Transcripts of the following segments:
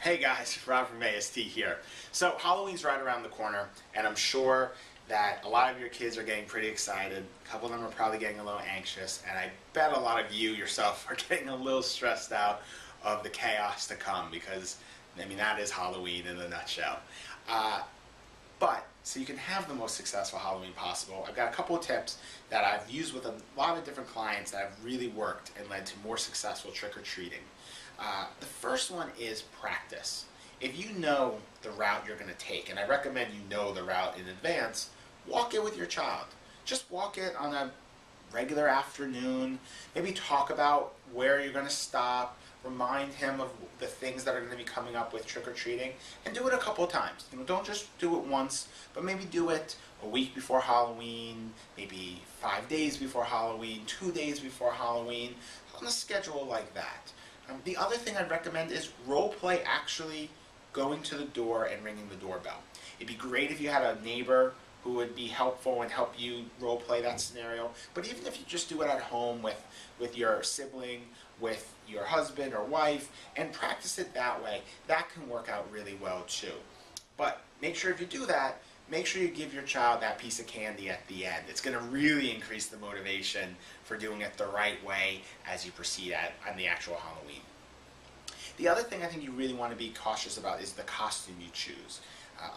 Hey guys, Rob from AST here. So Halloween's right around the corner, and I'm sure that a lot of your kids are getting pretty excited. A couple of them are probably getting a little anxious, and I bet a lot of you yourself are getting a little stressed out of the chaos to come because, I mean, that is Halloween in a nutshell. So you can have the most successful Halloween possible, I've got a couple of tips that I've used with a lot of different clients that have really worked and led to more successful trick-or-treating. The first one is practice. If you know the route you're going to take, and I recommend you know the route in advance, walk it with your child. Just walk it on a regular afternoon. Maybe talk about where you're going to stop. Remind him of the things that are going to be coming up with trick-or-treating, and do it a couple of times. Don't just do it once, but maybe do it a week before Halloween, maybe 5 days before Halloween, 2 days before Halloween, on a schedule like that. The other thing I'd recommend is role play actually going to the door and ringing the doorbell. It'd be great if you had a neighbor who would be helpful and help you role play that scenario. But even if you just do it at home with your sibling, with your husband or wife, and practice it that way, that can work out really well too. But make sure if you do that, make sure you give your child that piece of candy at the end. It's going to really increase the motivation for doing it the right way as you proceed on the actual Halloween. The other thing I think you really want to be cautious about is the costume you choose.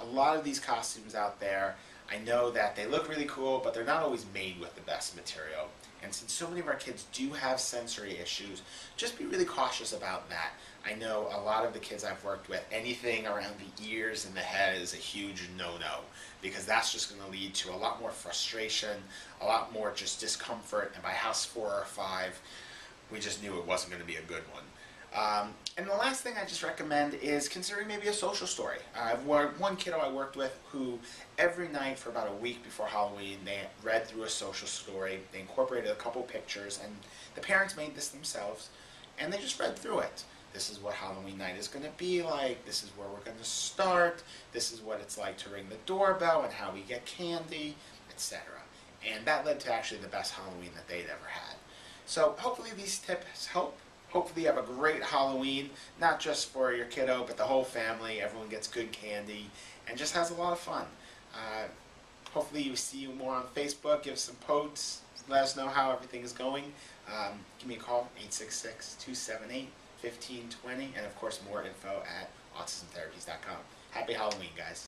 A lot of these costumes out there, I know that they look really cool, but they're not always made with the best material. And since so many of our kids do have sensory issues, just be really cautious about that. I know a lot of the kids I've worked with, anything around the ears and the head is a huge no-no, because that's just going to lead to a lot more frustration, a lot more just discomfort, and by house 4 or 5, we just knew it wasn't going to be a good one. And the last thing I just recommend is considering maybe a social story. I've one kiddo I worked with who every night for about a week before Halloween they read through a social story. They incorporated a couple pictures, and the parents made this themselves, and they just read through it. This is what Halloween night is going to be like. This is where we're going to start. This is what it's like to ring the doorbell and how we get candy, etc. And that led to actually the best Halloween that they'd ever had. So hopefully these tips help. Hopefully you have a great Halloween, not just for your kiddo, but the whole family. Everyone gets good candy and just has a lot of fun. Hopefully you see you more on Facebook. Give some posts. Let us know how everything is going. Give me a call, 866-278-1520, and of course more info at autismtherapies.com. Happy Halloween, guys.